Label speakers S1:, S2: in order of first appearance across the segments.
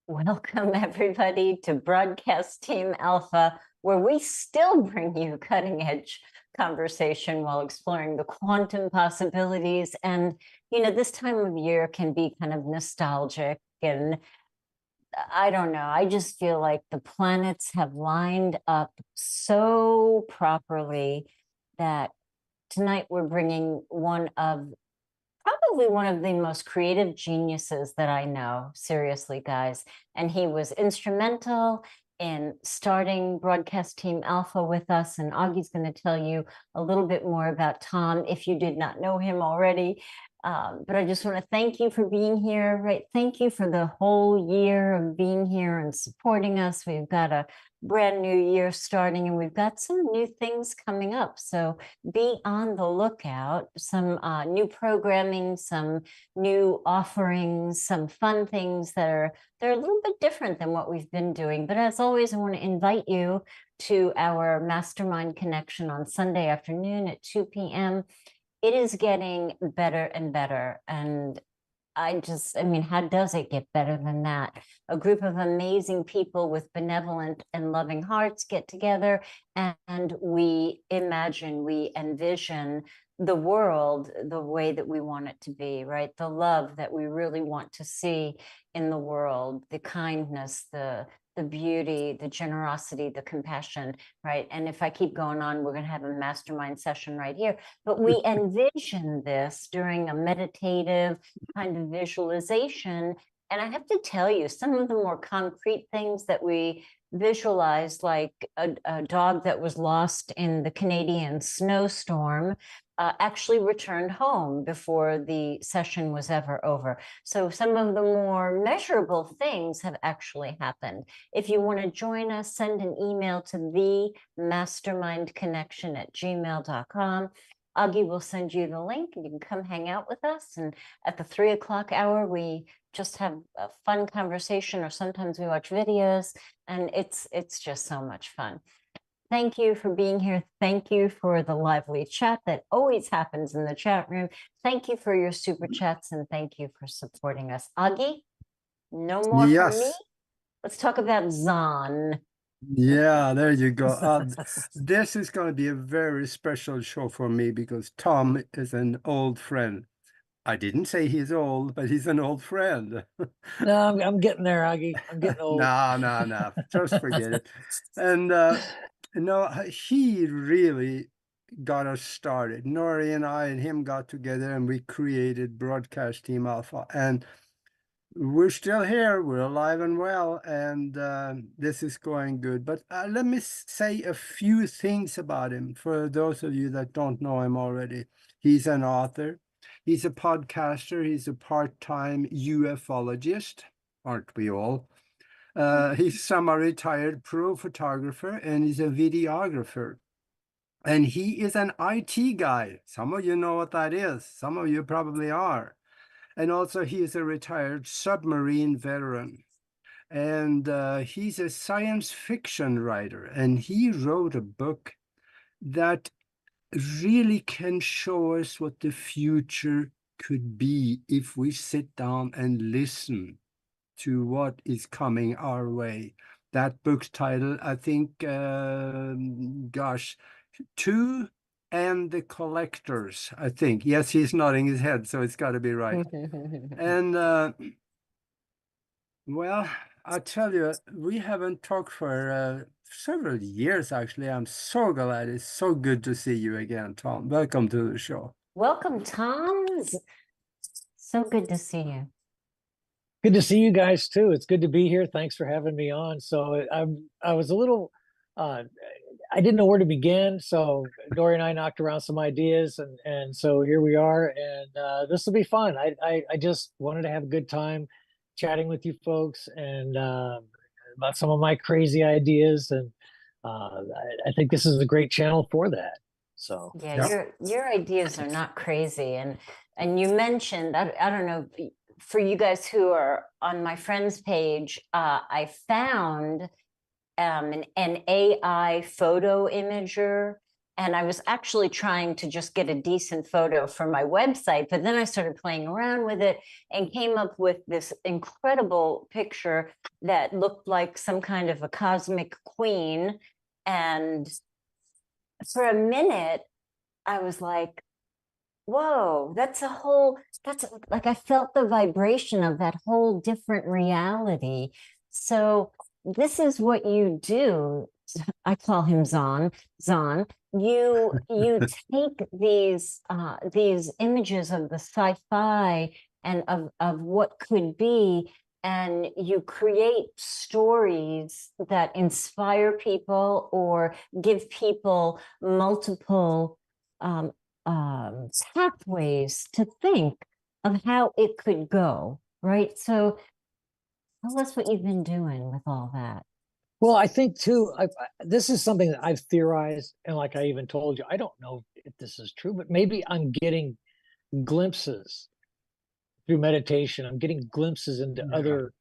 S1: Welcome, everybody, to Broadcast Team Alpha, where we still bring you cutting edge conversation while exploring the quantum possibilities. And, this time of year can be kind of nostalgic. And I don't know, I just feel like the planets have lined up so properly that tonight we're bringing probably one of the most creative geniuses that I know, seriously, guys. And he was instrumental in starting Broadcast Team Alpha with us. And Augie's going to tell you a little bit more about Tom if you did not know him already. But I just want to thank you for being here, right? Thank you for the whole year of being here and supporting us. We've got a brand new year starting and we've got some new things coming up. So be on the lookout, some new programming, some new offerings, some fun things they're a little bit different than what we've been doing. But as always, I want to invite you to our Mastermind Connection on Sunday afternoon at 2 p.m. It is getting better and better. And how does it get better than that? A group of amazing people with benevolent and loving hearts get together and we envision the world the way that we want it to be, right? The love that we really want to see in the world, the kindness, the beauty, the generosity, the compassion, right? And if I keep going on, we're going to have a mastermind session right here. But we envision this during a meditative kind of visualization. And I have to tell you, some of the more concrete things that we visualized, like a dog that was lost in the Canadian snowstorm, actually returned home before the session was ever over. So some of the more measurable things have actually happened. If you want to join us, send an email to themastermindconnection@gmail.com. Augie will send you the link and you can come hang out with us. And at the 3 o'clock hour, we just have a fun conversation, or sometimes we watch videos, and it's just so much fun. Thank you for being here. Thank you for the lively chat that always happens in the chat room. Thank you for your super chats, and thank you for supporting us. Augie, no more from me. Let's talk about Zon.
S2: Yeah, there you go. This is going to be a very special show for me because Tom is an old friend. I didn't say he's old, but he's an old friend.
S3: No, I'm getting there, Augie. I'm getting old.
S2: No. Just forget it. And he really got us started. Nori and I and him got together and we created Broadcast Team Alpha. And we're still here. We're alive and well. And this is going good. But let me say a few things about him for those of you that don't know him already. He's an author. He's a podcaster. He's a part-time ufologist, aren't we all? He's semi-retired pro photographer, and he's a videographer. And he is an IT guy. Some of you know what that is. Some of you probably are. And also he is a retired submarine veteran. And he's a science fiction writer. And he wrote a book that really can show us what the future could be if we sit down and listen to what is coming our way. That book's title, I think, Two and the Collectors, I think. Yes, he's nodding his head, so it's got to be right. And, well, I tell you, we haven't talked for several years, actually. I'm so glad. It's so good to see you again, Tom. Welcome to the show.
S1: Welcome, Tom. So good to see you.
S3: Good to see you guys too. It's good to be here. Thanks for having me on. So I was a little, I didn't know where to begin. So Dory and I knocked around some ideas, and so here we are. And this will be fun. I just wanted to have a good time chatting with you folks and about some of my crazy ideas. And I think this is a great channel for that. So
S1: yeah, yep. Your ideas are not crazy. And you mentioned, I don't know, for you guys who are on my friends page, I found an AI photo imager And I was actually trying to just get a decent photo for my website, but then I started playing around with it and came up with this incredible picture that looked like some kind of a cosmic queen. And for a minute, I was like, whoa, that's like I felt the vibration of that whole different reality. So this is what you do. I call him Zon. You take these images of the sci-fi and of what could be, and you create stories that inspire people or give people multiple pathways to think of how it could go, right? So tell us what you've been doing with all that.
S3: Well, I think too, this is something that I've theorized, and like I even told you, I don't know if this is true, but maybe I'm getting glimpses through meditation. I'm getting glimpses into other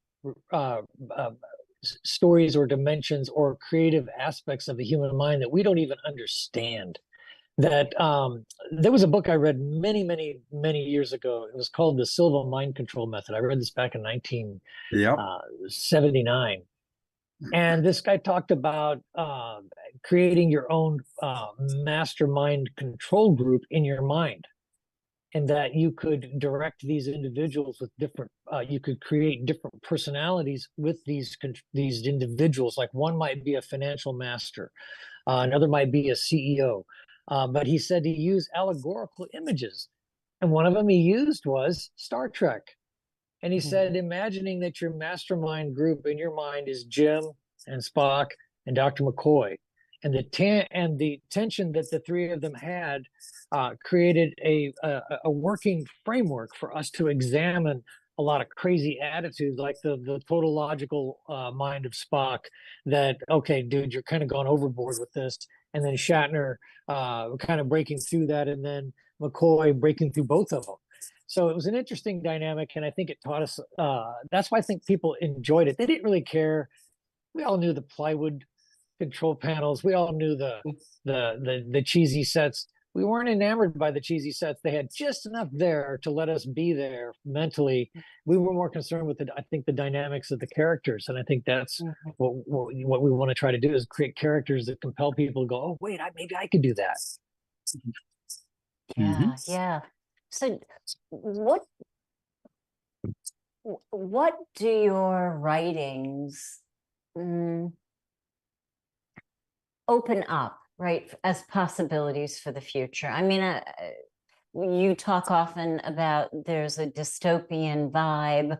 S3: stories or dimensions or creative aspects of the human mind that we don't even understand. That there was a book I read many years ago. It was called The Silva Mind Control Method. I read this back in 1979. And this guy talked about creating your own mastermind control group in your mind, and that you could direct these individuals with different, you could create different personalities with these individuals. Like one might be a financial master, another might be a CEO. But he said to use allegorical images. And one of them he used was Star Trek. And he said, imagining that your mastermind group in your mind is Jim and Spock and Dr. McCoy. And the tension that the three of them had created a working framework for us to examine a lot of crazy attitudes, like the tautological mind of Spock, that, okay, dude, you're kind of gone overboard with this. And then Shatner kind of breaking through that, and then McCoy breaking through both of them. So it was an interesting dynamic, and I think it taught us. That's why I think people enjoyed it. They didn't really care. We all knew the plywood control panels. We all knew the cheesy sets. We weren't enamored by the cheesy sets. They had just enough there to let us be there mentally. We were more concerned with I think the dynamics of the characters, and I think that's what we want to try to do, is create characters that compel people to go, oh wait, maybe I could do that.
S1: Yeah. So what do your writings open up, right, as possibilities for the future? I mean, you talk often about there's a dystopian vibe,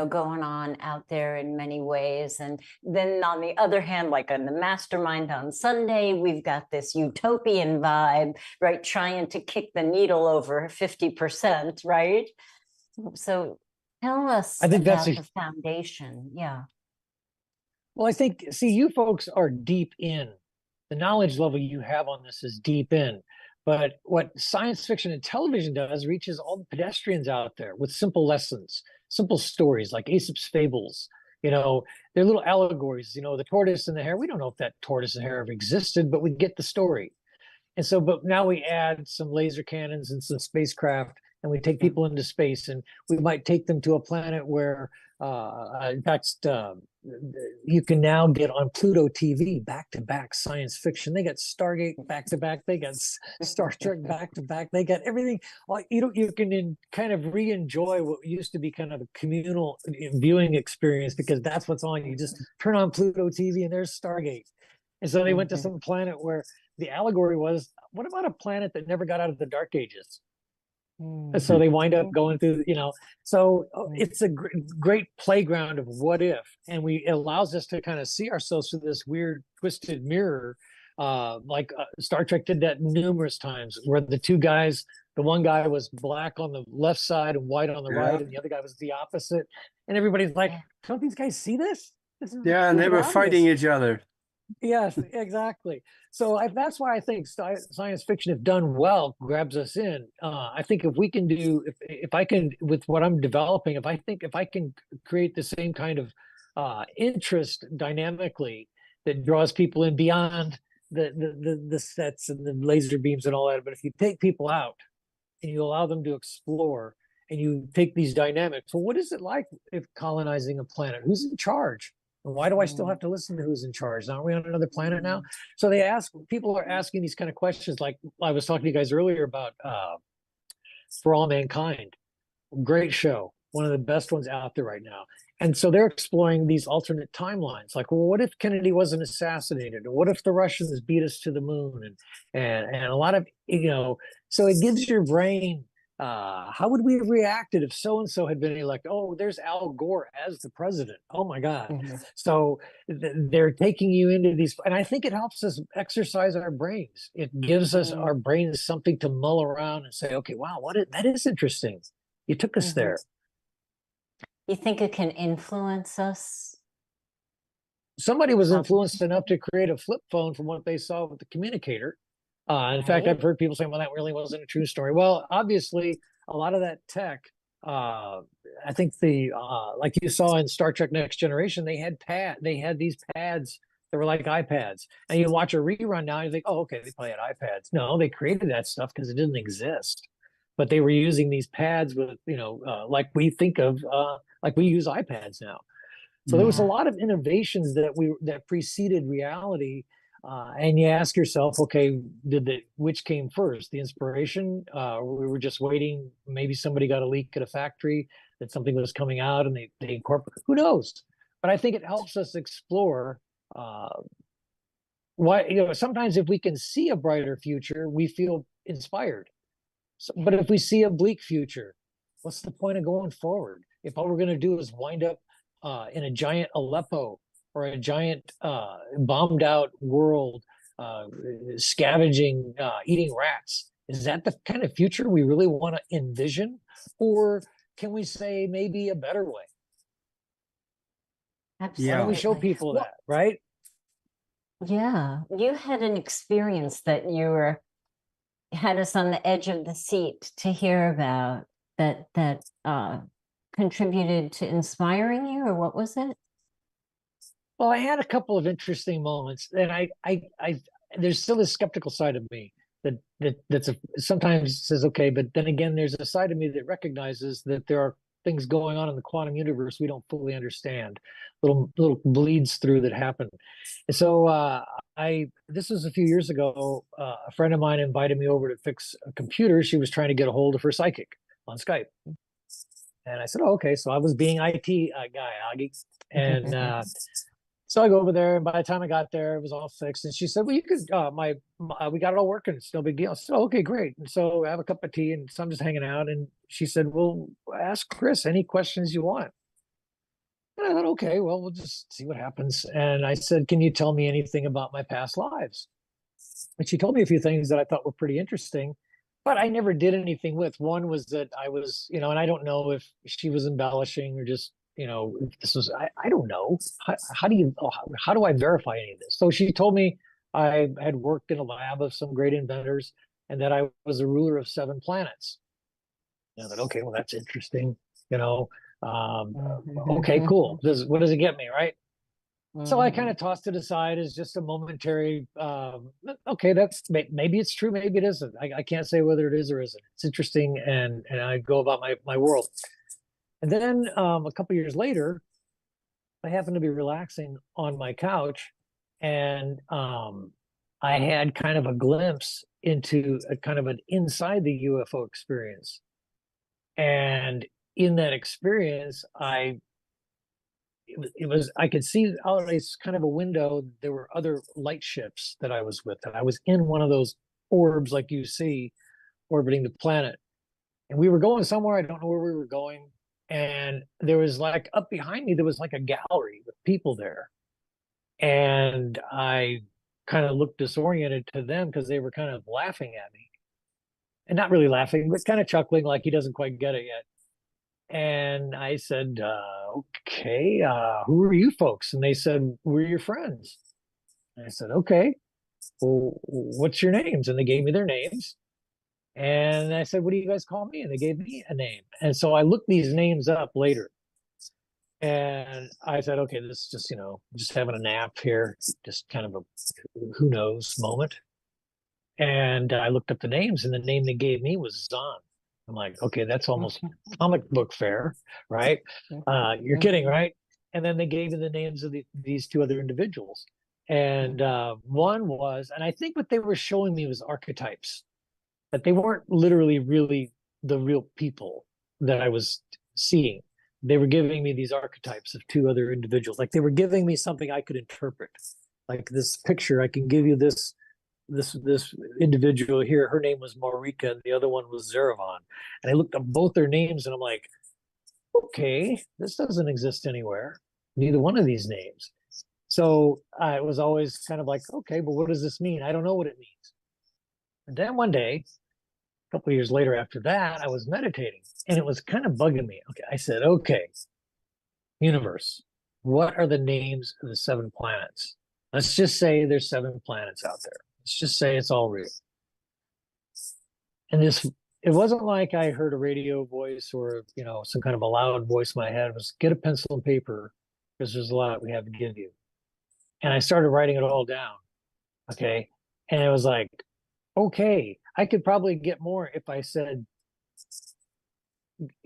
S1: going on out there in many ways. And then on the other hand, like on the Mastermind on Sunday, we've got this utopian vibe, right? Trying to kick the needle over 50%, right? So tell us about the foundation. Yeah.
S3: Well, I think, see, you folks are deep in. The knowledge level you have on this is deep in. But what science fiction and television does reaches all the pedestrians out there with simple lessons, simple stories like Aesop's fables. They're little allegories. The tortoise and the hare. We don't know if that tortoise and hare ever existed, but we get the story. And so, but now we add some laser cannons and some spacecraft, and we take people into space, and we might take them to a planet where, in fact, you can now get on Pluto TV back-to-back science fiction. They got Stargate back-to-back. They got Star Trek back-to-back. They got everything. You can kind of re-enjoy what used to be kind of a communal viewing experience, because that's what's on. You just turn on Pluto TV and there's Stargate. And so they went to some planet where the allegory was, what about a planet that never got out of the Dark Ages? And so they wind up going through, so it's a great playground of what if, and it allows us to kind of see ourselves through this weird twisted mirror. Like Star Trek did that numerous times, where the two guys, the one guy was black on the left side and white on the right, and the other guy was the opposite. And everybody's like, don't these guys see this?
S2: And they were fighting each other.
S3: Yes, exactly. So that's why I think science fiction, if done well, grabs us in. I think if we can do, if I can, with what I'm developing, if I can create the same kind of interest dynamically that draws people in beyond the sets and the laser beams and all that, but if you take people out and you allow them to explore and you take these dynamics, well, what is it like if colonizing a planet? Who's in charge? And why do I still have to listen to who's in charge? Aren't we on another planet now? So people are asking these kind of questions. Like I was talking to you guys earlier about For All Mankind. Great show, one of the best ones out there right now. And so they're exploring these alternate timelines. Like, well, what if Kennedy wasn't assassinated? Or what if the Russians beat us to the moon? And a lot of, so it gives your brain, how would we have reacted if so-and-so had been elected? Oh, there's Al Gore as the president. Oh my God. So they're taking you into these, and I think it helps us exercise our brains. It gives us our brains something to mull around and say, okay, wow, that is interesting. You took us there.
S1: You think it can influence us?
S3: Somebody was influenced enough to create a flip phone from what they saw with the communicator. In fact, I've heard people saying, well, that really wasn't a true story. Well, obviously, a lot of that tech, I think like you saw in Star Trek Next Generation, they had these pads that were like iPads. And you watch a rerun now, and you think, oh, okay, they probably had iPads. No, they created that stuff because it didn't exist. But they were using these pads with, like we think of, like we use iPads now. So there was a lot of innovations that preceded reality. And you ask yourself, okay, which came first? The inspiration? We were just waiting. Maybe somebody got a leak at a factory that something was coming out and they incorporate. Who knows? But I think it helps us explore why, sometimes if we can see a brighter future, we feel inspired. But if we see a bleak future, what's the point of going forward? If all we're going to do is wind up in a giant Aleppo or a giant bombed out world, scavenging, eating rats, is that the kind of future we really want to envision? Or can we say maybe a better way?
S1: Absolutely.
S3: Why don't we show people that, right?
S1: Yeah. You had an experience that had us on the edge of the seat to hear about that contributed to inspiring you, or what was it?
S3: Well, I had a couple of interesting moments, and I there's still this skeptical side of me that's sometimes says, okay, but then again, there's a side of me that recognizes that there are things going on in the quantum universe we don't fully understand, little bleeds through that happen. And so this was a few years ago. A friend of mine invited me over to fix a computer. She was trying to get a hold of her psychic on Skype. And I said, oh, okay. So I was being IT guy, Augie. And so I go over there, and by the time I got there, it was all fixed. And she said, well, you could, we got it all working. It's no big deal. I said, oh, okay, great. And so I have a cup of tea, and so I'm just hanging out. And she said, well, ask Chris any questions you want. And I thought, okay, well, we'll just see what happens. And I said, can you tell me anything about my past lives? And she told me a few things that I thought were pretty interesting, but I never did anything with. One was that I was, and I don't know if she was embellishing or just, this was, I don't know. How do I verify any of this? So she told me I had worked in a lab of some great inventors and that I was a ruler of 7 planets. And I thought, okay, well, that's interesting. Okay, cool. What does it get me, right? So I kind of tossed it aside as just a momentary, okay, that's maybe it's true, maybe it isn't. I can't say whether it is or isn't. It's interesting, and I go about my world. And then a couple years later, I happened to be relaxing on my couch, and I had kind of a glimpse into a kind of an inside the UFO experience. And in that experience, I could see out it's kind of a window. There were other light ships that I was with, and I was in one of those orbs like you see orbiting the planet. And we were going somewhere. I don't know where we were going. And there was like up behind me, there was like a gallery with people there. And I kind of looked disoriented to them because they were kind of laughing at me. And not really laughing, but kind of chuckling like he doesn't quite get it yet. And I said, okay, who are you folks? And they said, we're your friends. And I said, okay, well, what's your names? And they gave me their names. And I said, what do you guys call me? And they gave me a name. And so I looked these names up later. And I said, okay, this is just, just having a nap here, just kind of a who knows moment. And I looked up the names, and the name they gave me was Zahn. I'm like, okay, that's almost comic book fair, right? You're kidding, right? And then they gave me the names of these two other individuals. And one was, and I think what they were showing me was archetypes, that they weren't literally really the real people that I was seeing. They were giving me these archetypes of two other individuals. Like they were giving me something I could interpret. Like this picture, I can give you this individual here. Her name was Marika, and the other one was Zeravan. And I looked up both their names, and I'm like, okay, this doesn't exist anywhere. Neither one of these names. So I was always kind of like, okay, but what does this mean? I don't know what it means. And then one day, a couple of years later after that, I was meditating, and it was kind of bugging me. Okay, I said, okay, universe, what are the names of the 7 planets? Let's just say there's 7 planets out there. Let's just say it's all real. And it wasn't like I heard a radio voice or, some kind of a loud voice in my head. It was get a pencil and paper because there's a lot we have to give you. And I started writing it all down. Okay. And it was like, okay, I could probably get more if I said,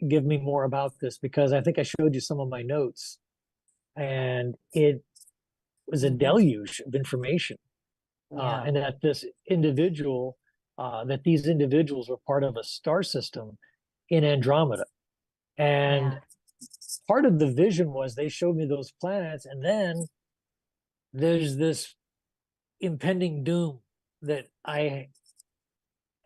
S3: give me more about this, because I think I showed you some of my notes, and it was a deluge of information. And that these individuals were part of a star system in Andromeda. And part of the vision was they showed me those planets, and then there's this impending doom that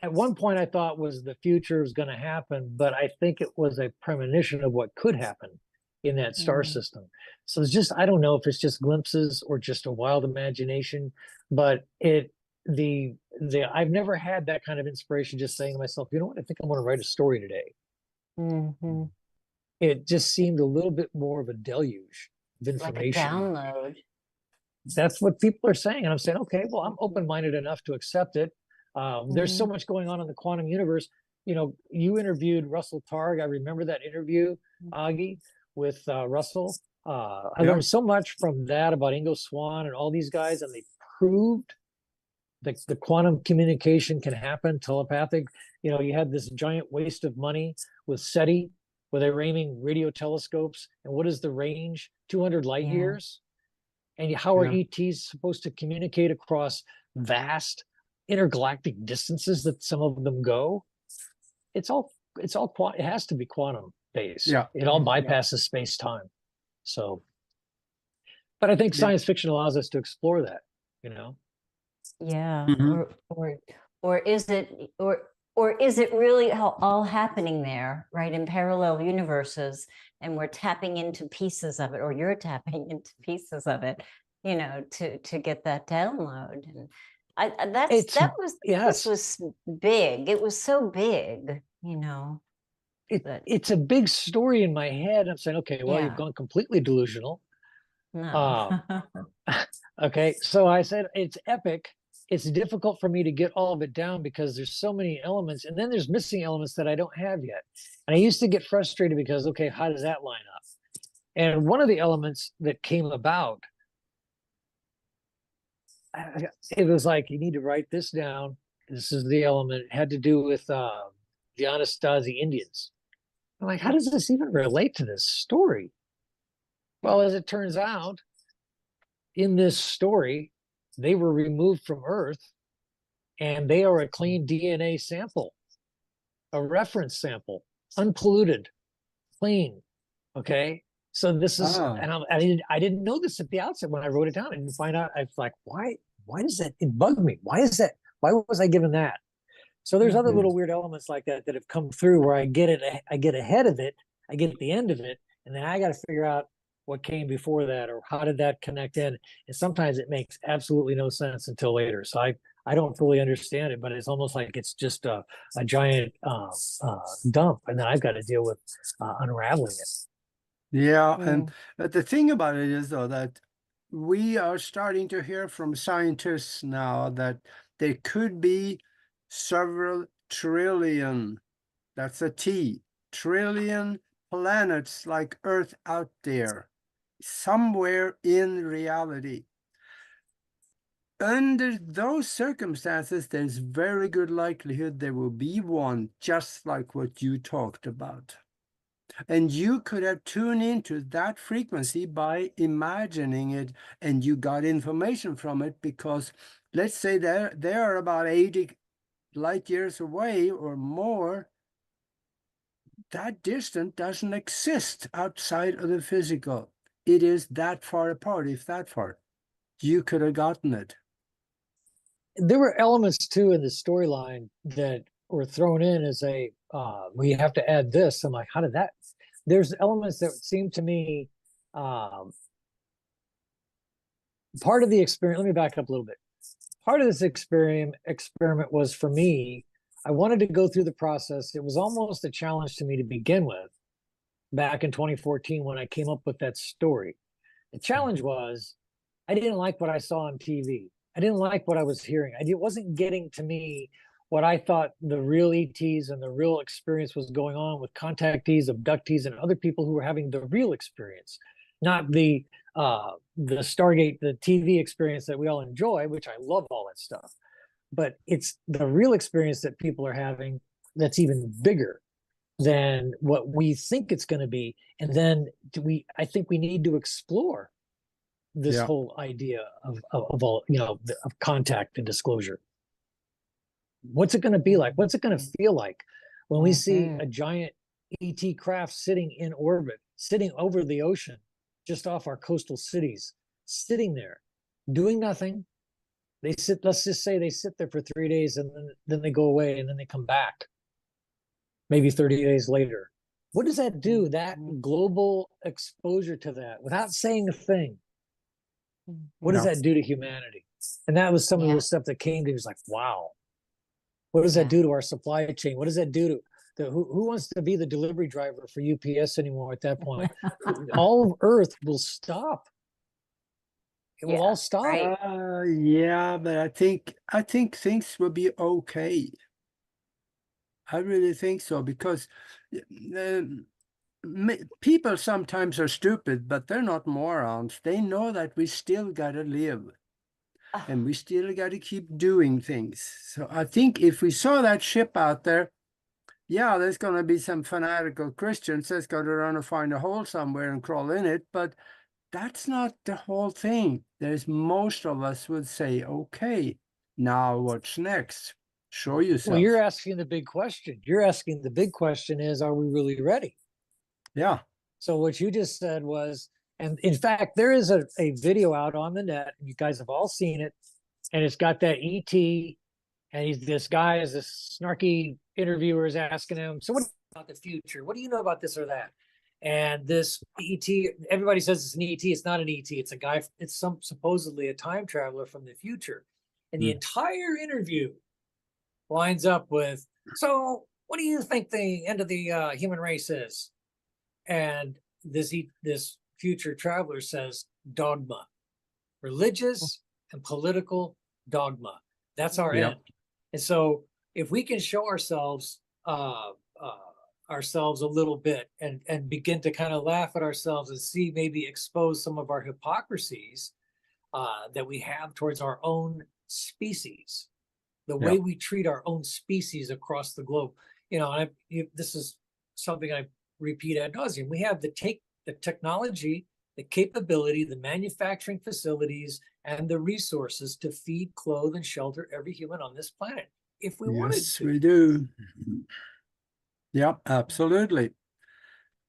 S3: at one point I thought was the future was going to happen, but I think it was a premonition of what could happen in that star system. So it's just, I don't know if it's just glimpses or just a wild imagination, but I've never had that kind of inspiration, just saying to myself, you know what, I think I'm going to write a story today. It just seemed a little bit more of a deluge of information.
S1: Like a download.
S3: That's what people are saying. And I'm saying, okay, well, I'm open-minded enough to accept it. There's so much going on in the quantum universe. You interviewed Russell Targ. I remember that interview, Augie, with Russell. I learned so much from that about Ingo Swann and all these guys, and they proved that the quantum communication can happen, telepathic. You had this giant waste of money with SETI, where they're aiming radio telescopes. And what is the range? 200 light years. And how are ETs supposed to communicate across vast intergalactic distances that some of them go? It has to be quantum based. It all bypasses space time. So, but I think science fiction allows us to explore that,
S1: Or is it really all happening there, right, in parallel universes, and we're tapping into pieces of it, or you're tapping into pieces of it, to get that download. And this was big. It was so big,
S3: It's a big story in my head. I'm saying, okay, well, you've gone completely delusional.
S1: No.
S3: Okay, so I said it's epic. It's difficult for me to get all of it down because there's so many elements, and then there's missing elements that I don't have yet. And I used to get frustrated because, okay, how does that line up? And one of the elements that came about, it was like, you need to write this down. This is the element. It had to do with the Anasazi Indians. I'm like, how does this even relate to this story? Well, as it turns out, in this story, they were removed from Earth, and they are a clean DNA sample, a reference sample, unpolluted, clean. Okay, so this is, and I didn't know this at the outset when I wrote it down. I didn't find out. I was like, why does that? It bugged me. Why is that? Why was I given that? So there's other little weird elements like that have come through where I get ahead of it, I get at the end of it, and then I got to figure out what came before that, or how did that connect in. And sometimes it makes absolutely no sense until later. So I don't fully understand it, but it's almost like it's just a giant dump, and then I've got to deal with unraveling it.
S2: And the thing about it is, though, that we are starting to hear from scientists now that there could be several trillion, that's a T, trillion planets like Earth out there, somewhere in reality. Under those circumstances, there's very good likelihood there will be one just like what you talked about. And you could have tuned into that frequency by imagining it, and you got information from it because, let's say they are about 80 light years away or more. That distance doesn't exist outside of the physical. It is that far apart, if that far. You could have gotten it.
S3: There were elements too in the storyline that were thrown in as we have to add this. I'm like, how did that? There's elements that seem to me part of the experience. Let me back up a little bit. Part of this experiment was, for me, I wanted to go through the process. It was almost a challenge to me to begin with back in 2014 when I came up with that story. The challenge was I didn't like what I saw on TV. I didn't like what I was hearing. It wasn't getting to me what I thought the real ETs and the real experience was going on with contactees, abductees, and other people who were having the real experience, not the Stargate, the TV experience that we all enjoy, which I love all that stuff. But it's the real experience that people are having that's even bigger than what we think it's going to be. And then I think we need to explore this whole idea of all, of contact and disclosure. What's it going to be like? What's it going to feel like when we see a giant ET craft sitting in orbit, sitting over the ocean, just off our coastal cities, sitting there, doing nothing? They sit, let's just say they sit there for 3 days and then they go away and then they come back, maybe 30 days later. What does that do? That global exposure to that, without saying a thing, what does that do to humanity? And that was some of the stuff that came to me. It was like, wow, what does that do to our supply chain? What does that do to who wants to be the delivery driver for UPS anymore at that point? All of Earth will stop. It will all stop.
S1: Right.
S2: Yeah, but I think things will be okay. I really think so, because people sometimes are stupid, but they're not morons. They know that we still got to live and we still got to keep doing things. So I think if we saw that ship out there, yeah, there's going to be some fanatical Christians that's going to run and find a hole somewhere and crawl in it, but that's not the whole thing. There's most of us would say, okay, now what's next? Show yourself.
S3: Well, you're asking the big question. You're asking the big question is, are we really ready?
S2: Yeah.
S3: So what you just said was, and in fact, there is a video out on the net, and you guys have all seen it, and it's got that ET, and this guy is this snarky interviewer is asking him, so what about the future? What do you know about this or that? And this ET, everybody says it's an ET. It's not an ET. It's a guy. It's supposedly a time traveler from the future. And the entire interview lines up with, so what do you think the end of the human race is? And this future traveler says dogma, religious and political dogma. That's our end. And so if we can show ourselves a little bit and begin to kind of laugh at ourselves and see, maybe expose some of our hypocrisies that we have towards our own species, the way we treat our own species across the globe. This is something I repeat ad nauseum. We have the technology, the capability, the manufacturing facilities, and the resources to feed, clothe, and shelter every human on this planet if we wanted to.
S2: Yes, we do. Yeah, absolutely.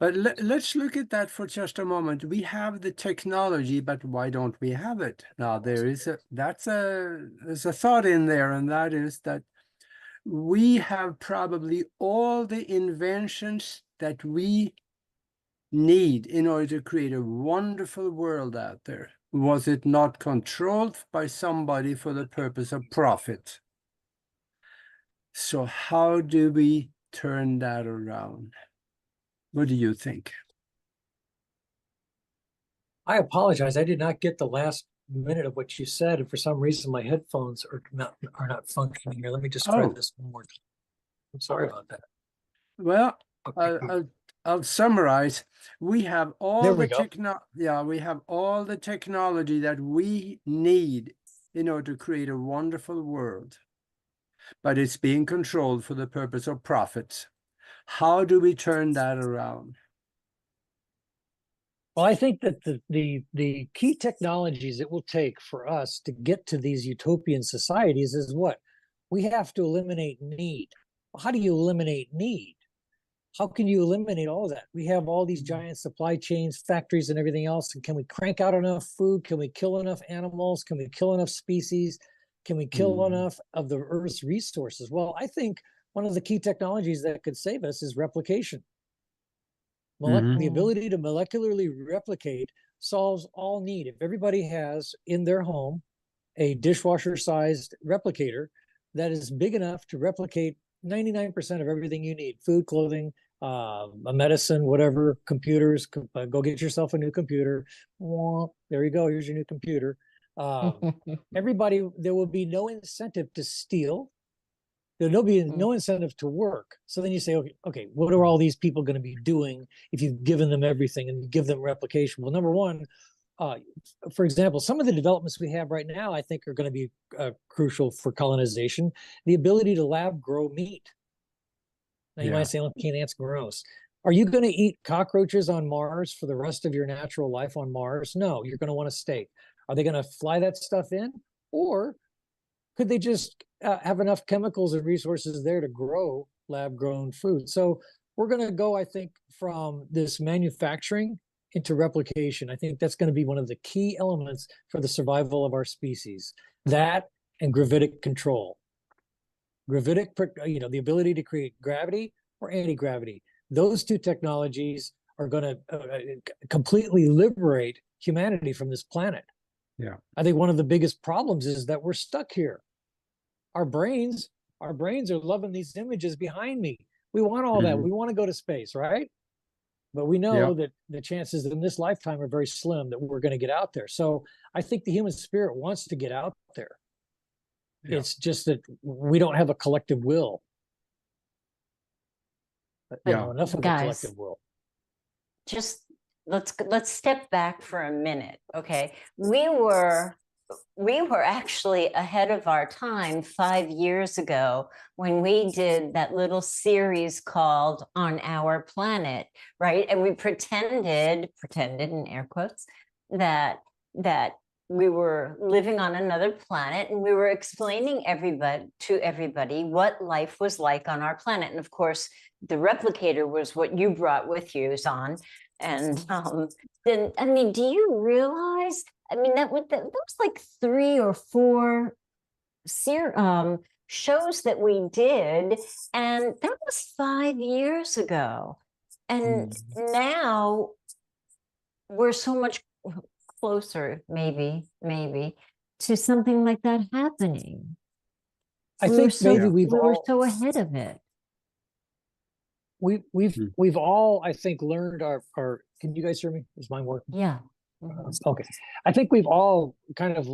S2: But let's look at that for just a moment. We have the technology, but why don't we have it? Now, there's a thought in there, and that is that we have probably all the inventions that we need in order to create a wonderful world out there. Was it not controlled by somebody for the purpose of profit? So how do we turn that around? What do you think?
S3: I apologize. I did not get the last minute of what you said, and for some reason my headphones are not functioning here. Let me just try this one more time. I'm sorry about that.
S2: Well,
S3: Okay,
S2: I'll summarize. We have
S3: There
S2: all
S3: we
S2: the
S3: go.
S2: we have all the technology that we need in order to create a wonderful world, but it's being controlled for the purpose of profits. How do we turn that around?
S3: Well, I think that the key technologies it will take for us to get to these utopian societies is what? We have to eliminate need. How do you eliminate need? How can you eliminate all of that? We have all these giant supply chains, factories, and everything else. And can we crank out enough food? Can we kill enough animals? Can we kill enough species? Can we kill enough of the Earth's resources? Well, I think one of the key technologies that could save us is replication. The ability to molecularly replicate solves all need. If everybody has in their home a dishwasher-sized replicator that is big enough to replicate 99% of everything you need, food, clothing, a medicine, whatever, computers, go get yourself a new computer. There you go, here's your new computer. Everybody, there will be no incentive to steal. There'll be no incentive to work. So then you say, okay, what are all these people going to be doing if you've given them everything and you give them replication? Well, number one, for example, some of the developments we have right now, I think, are going to be crucial for colonization. The ability to lab grow meat. Now you might say, well, can't answer gross. Are you going to eat cockroaches on Mars for the rest of your natural life on Mars? No, you're going to want a steak. Are they going to fly that stuff in? Or could they just have enough chemicals and resources there to grow lab-grown food? So we're going to go, I think, from this manufacturing into replication. I think that's going to be one of the key elements for the survival of our species. That and gravitic control. Gravitic, the ability to create gravity or anti-gravity. Those two technologies are going to completely liberate humanity from this planet.
S2: Yeah.
S3: I think one of the biggest problems is that we're stuck here. Our brains are loving these images behind me. We want all that. We want to go to space, right? But we know that the chances in this lifetime are very slim that we're going to get out there. So I think the human spirit wants to get out there. It's just that we don't have a collective will. Enough of a collective will.
S1: Just let's step back for a minute, okay? We were actually ahead of our time 5 years ago when we did that little series called On Our Planet, right? And we pretended in air quotes, that we were living on another planet, and we were explaining to everybody what life was like on our planet. And of course, the replicator was what you brought with you, Zon. And then, I mean, do you realize? I mean, that was like 3 or 4 shows that we did, and that was 5 years ago. And now we're so much closer, maybe, to something like that happening.
S3: I think maybe we
S1: were so ahead of it.
S3: We've all, I think, learned our. Can you guys hear me? Is mine working?
S1: Yeah.
S3: Okay. I think we've all kind of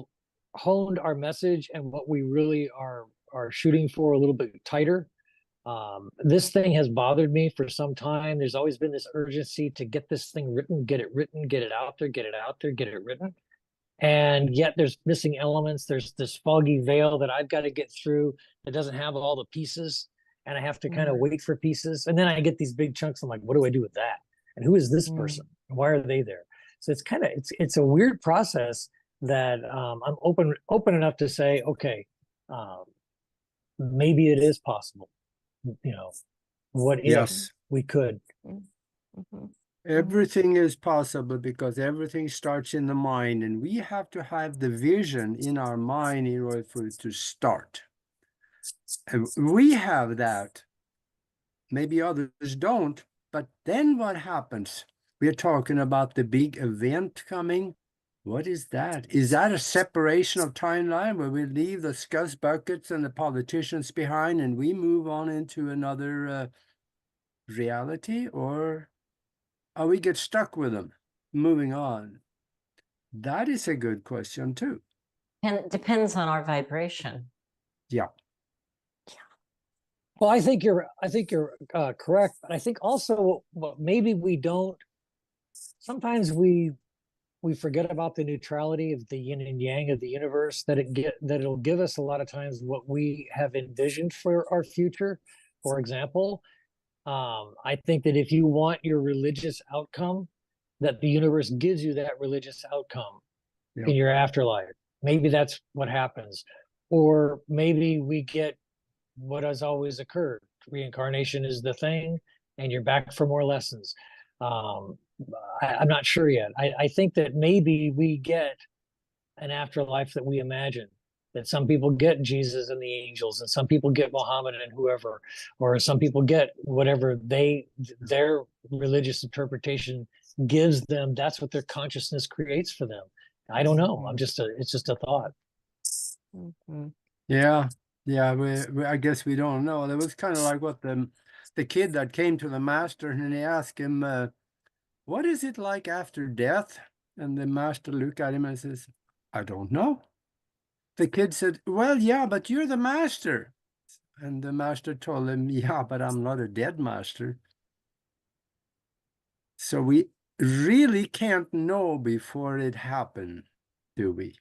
S3: honed our message and what we really are shooting for a little bit tighter. This thing has bothered me for some time. There's always been this urgency to get this thing written, get it out there, get it written. And yet there's missing elements. There's this foggy veil that I've got to get through that doesn't have all the pieces. And I have to kind of wait for pieces. And then I get these big chunks. I'm like, what do I do with that? And who is this person? Why are they there? So it's kind of, it's a weird process that I'm open enough to say, okay, maybe it is possible. What if we could?
S2: Everything is possible because everything starts in the mind, and we have to have the vision in our mind in order for it to start. And we have that. Maybe others don't, but then what happens? We're talking about the big event coming. What is that? Is that a separation of timeline where we leave the scuzz buckets and the politicians behind and we move on into another reality, or we get stuck with them moving on? That is a good question too.
S1: And it depends on our vibration.
S2: Yeah.
S3: Well, I think you're correct, but I think also what maybe we don't. Sometimes we forget about the neutrality of the yin and yang of the universe, that it'll give us a lot of times what we have envisioned for our future. For example, I think that if you want your religious outcome, that the universe gives you that religious outcome
S2: Yep.
S3: in your afterlife. Maybe that's what happens. Or maybe we get what has always occurred. Reincarnation is the thing, and you're back for more lessons. Um, I'm not sure yet. I think that maybe we get an afterlife that we imagine. That some people get Jesus and the angels, and some people get Muhammad and whoever, or some people get whatever their religious interpretation gives them. That's what their consciousness creates for them. I don't know. It's just a thought.
S1: Mhm.
S2: Yeah, yeah. I guess we don't know. That was kind of like what the kid that came to the master and he asked him, "What is it like after death?" And the master looked at him and says, "I don't know." The kid said, "Well, yeah, but you're the master." And the master told him, "Yeah, but I'm not a dead master." So we really can't know before it happened, do we?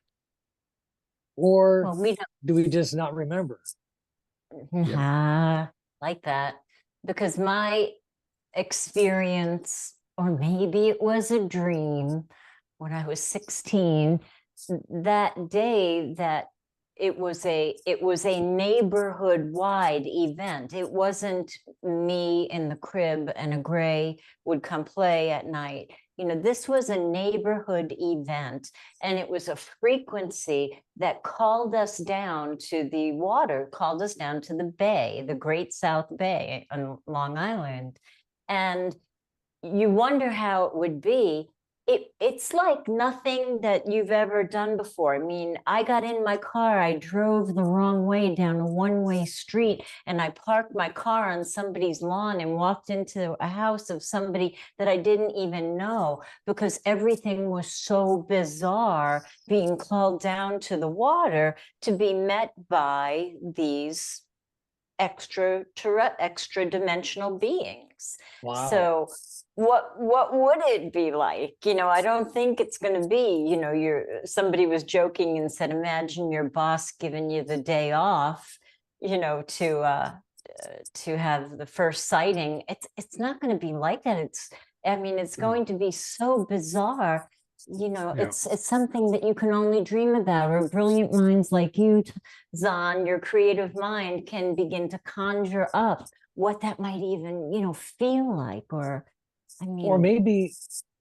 S3: Or
S1: Well, we
S3: do we just not remember?
S1: don't
S2: Yeah.
S1: like that, because my experience, or maybe it was a dream, when I was 16, that day that it was a neighborhood wide event. It wasn't me in the crib and a gray would come play at night. This was a neighborhood event, and it was a frequency that called us down to the water, called us down to the bay, the Great South Bay on Long Island. And you wonder how it would be. It's like nothing that you've ever done before. I mean, I got in my car, I drove the wrong way down a one-way street, and I parked my car on somebody's lawn and walked into a house of somebody that I didn't even know, because everything was so bizarre, being called down to the water to be met by these extra dimensional beings.
S3: Wow.
S1: So what would it be like? I don't think it's going to be, somebody was joking and said, imagine your boss giving you the day off, to have the first sighting. It's not going to be like that. It's going to be so bizarre.
S2: Yeah.
S1: It's something that you can only dream about, or brilliant minds like you, Zahn, your creative mind can begin to conjure up what that might even, feel like. Or
S3: Or maybe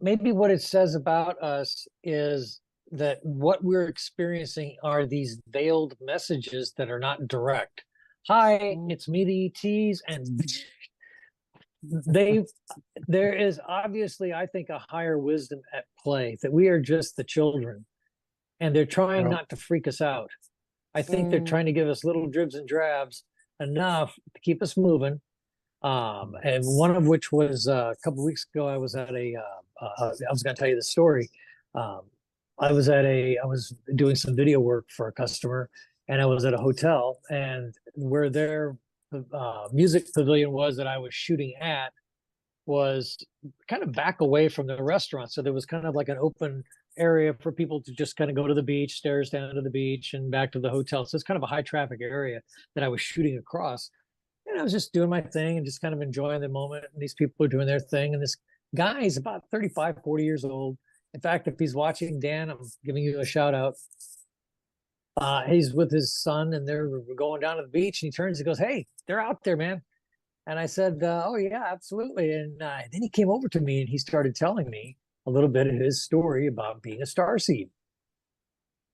S3: what it says about us is that what we're experiencing are these veiled messages that are not direct. Hi, it's me, the ETs, and there is obviously, I think, a higher wisdom at play, that we are just the children, and they're trying not to freak us out. I think they're trying to give us little dribs and drabs, enough to keep us moving. And one of which was a couple of weeks ago, I was at I was going to tell you the story. I was doing some video work for a customer, and I was at a hotel, and where their music pavilion was that I was shooting at was kind of back away from the restaurant. So there was kind of like an open area for people to just kind of go to the beach, stairs down to the beach and back to the hotel. So it's kind of a high traffic area that I was shooting across. And I was just doing my thing and just kind of enjoying the moment. And these people are doing their thing. And this guy is about 35, 40 years old. In fact, if he's watching, Dan, I'm giving you a shout out. He's with his son, and they're going down to the beach, and he turns and goes, "Hey, they're out there, man." And I said, "Oh yeah, absolutely." And then he came over to me and he started telling me a little bit of his story about being a starseed.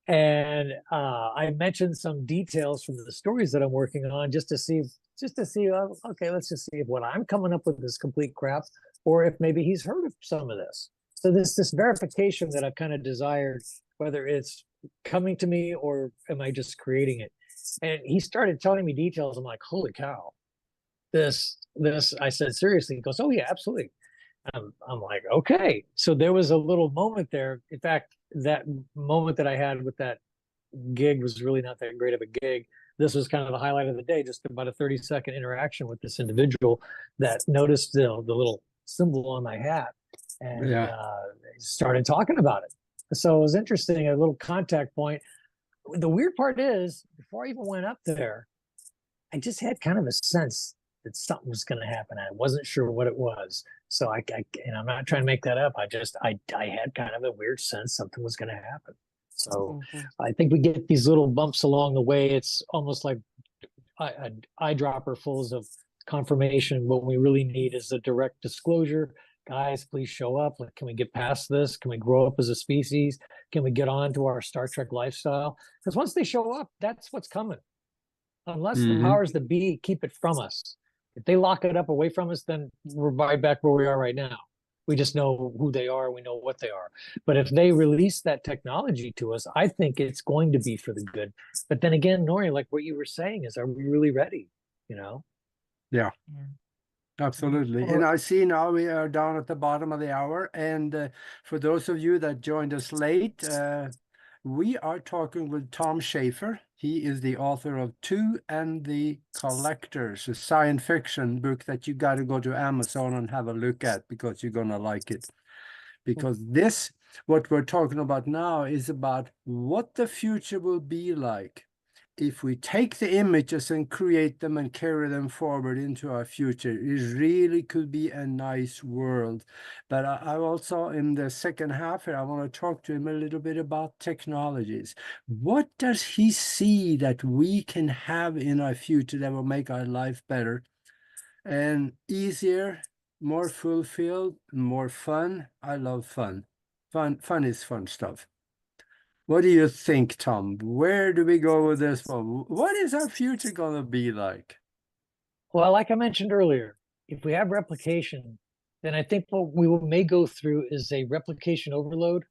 S3: And I mentioned some details from the stories that I'm working on, just to see, okay, let's just see if what I'm coming up with is complete crap, or if maybe he's heard of some of this. So this verification that I've kind of desired, whether it's coming to me or am I just creating it? And he started telling me details. I'm like, holy cow, this. I said, seriously? He goes, oh yeah, absolutely. I'm like, okay. So there was a little moment there. In fact, that moment that I had with that gig was really not that great of a gig. this was kind of the highlight of the day, just about a 30-second interaction with this individual that noticed the little symbol on my hat and started talking about it. So it was interesting, a little contact point. The weird part is, before I even went up there, I just had kind of a sense that something was going to happen. I wasn't sure what it was. So and I'm not trying to make that up. I had kind of a weird sense something was going to happen. So I think we get these little bumps along the way. It's almost like an eyedropper fulls of confirmation. What we really need is a direct disclosure. Guys, please show up. Can we get past this? Can we grow up as a species? Can we get on to our Star Trek lifestyle? Because once they show up, that's what's coming. Unless the powers that be keep it from us. If they lock it up away from us, then we're right back where we are right now. We just know who they are. We know what they are. But if they release that technology to us, I think it's going to be for the good. But then again, Nori, like what you were saying is, are we really ready? You know?
S2: Yeah. Absolutely. And I see now we are down at the bottom of the hour. And for those of you that joined us late, we are talking with Tom Schaefer. He is the author of Two and the Collectors, a science fiction book that you got to go to Amazon and have a look at because you're going to like it. Because this, what we're talking about now, is about what the future will be like if we take the images and create them and carry them forward into our future. It really could be a nice world. But I also, in the second half here, I want to talk to him a little bit about technologies. What does he see that we can have in our future that will make our life better and easier, more fulfilled, more fun? I love fun. Fun is fun stuff. What do you think, Tom? Where do we go with this one? What is our future going to be like?
S3: Well, like I mentioned earlier, if we have replication, then I think what we may go through is a replication overload.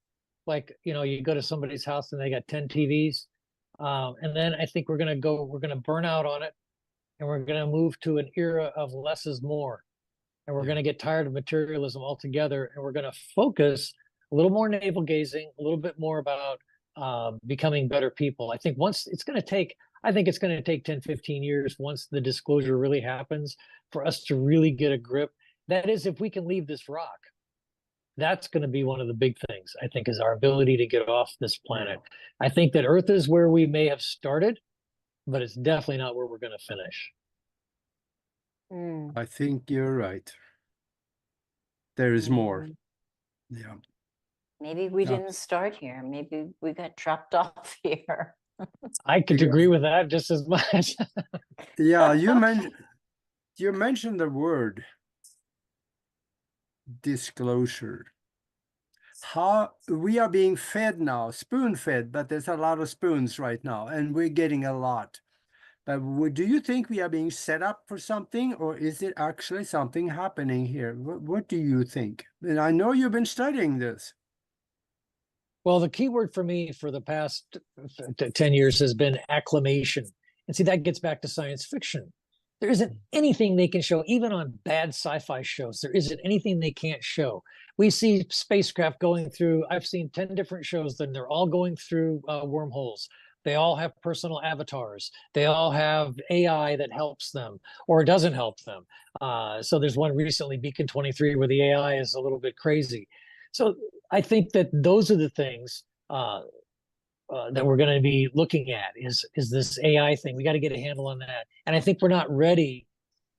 S3: Like, you go to somebody's house and they got 10 TVs. And then I think we're going to burn out on it. And we're going to move to an era of less is more. And we're going to get tired of materialism altogether. And we're going to focus a little more navel gazing, a little bit more about becoming better people. I think it's going to take 10, 15 years once the disclosure really happens for us to really get a grip. That is, if we can leave this rock. That's going to be one of the big things, I think, is our ability to get off this planet. I think that Earth is where we may have started, but it's definitely not where we're going to finish.
S2: I think you're right. There is more. Yeah.
S1: Maybe we didn't start here. Maybe we got dropped off here.
S3: I could agree with that just as much.
S2: Yeah, you mentioned the word disclosure. How we are being fed now, spoon-fed, but there's a lot of spoons right now, and we're getting a lot. But do you think we are being set up for something, or is it actually something happening here? What do you think? And I know you've been studying this.
S3: Well, the key word for me for the past 10 years has been acclamation. And see, that gets back to science fiction. There isn't anything they can show, even on bad sci-fi shows. There isn't anything they can't show. We see spacecraft going through, I've seen 10 different shows, and they're all going through wormholes. They all have personal avatars. They all have AI that helps them or doesn't help them. So there's one recently, Beacon 23, where the AI is a little bit crazy. So I think that those are the things that we're going to be looking at is this AI thing. We got to get a handle on that. And I think we're not ready.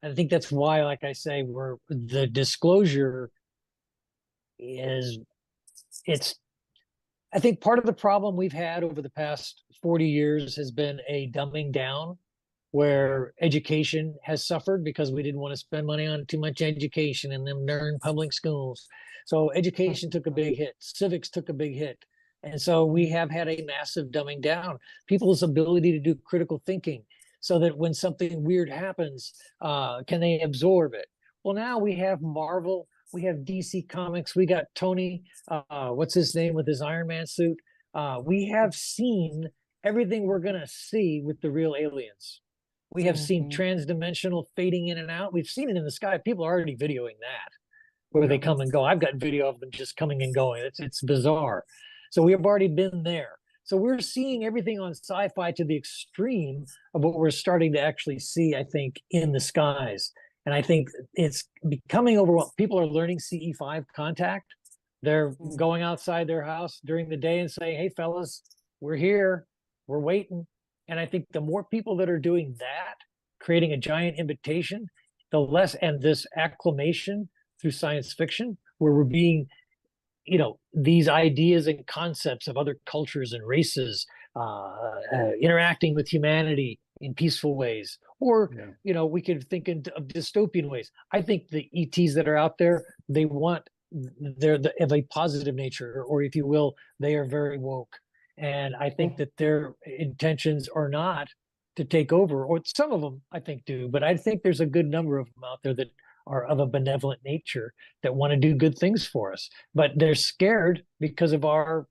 S3: I think that's why, like I say, the disclosure I think part of the problem we've had over the past 40 years has been a dumbing down, where education has suffered because we didn't want to spend money on too much education in them darn public schools. So education took a big hit. Civics took a big hit. And so we have had a massive dumbing down. People's ability to do critical thinking so that when something weird happens, can they absorb it? Well, now we have Marvel, we have DC Comics, we got Tony, what's his name with his Iron Man suit? We have seen everything we're going to see with the real aliens. We have seen transdimensional fading in and out. We've seen it in the sky. People are already videoing that, where they come and go. I've got video of them just coming and going. It's bizarre. So we have already been there. So we're seeing everything on sci-fi to the extreme of what we're starting to actually see, I think, in the skies. And I think it's becoming overwhelming. People are learning CE5 contact. They're going outside their house during the day and saying, hey, fellas, we're here, we're waiting. And I think the more people that are doing that, creating a giant invitation, the less, and this acclamation through science fiction, where we're being, these ideas and concepts of other cultures and races interacting with humanity in peaceful ways, or we could think of dystopian ways. I think the ETs that are out there, they're of a positive nature, or if you will, they are very woke, and I think that their intentions are not to take over, or some of them I think do, but I think there's a good number of them out there that are of a benevolent nature that want to do good things for us, but they're scared because of our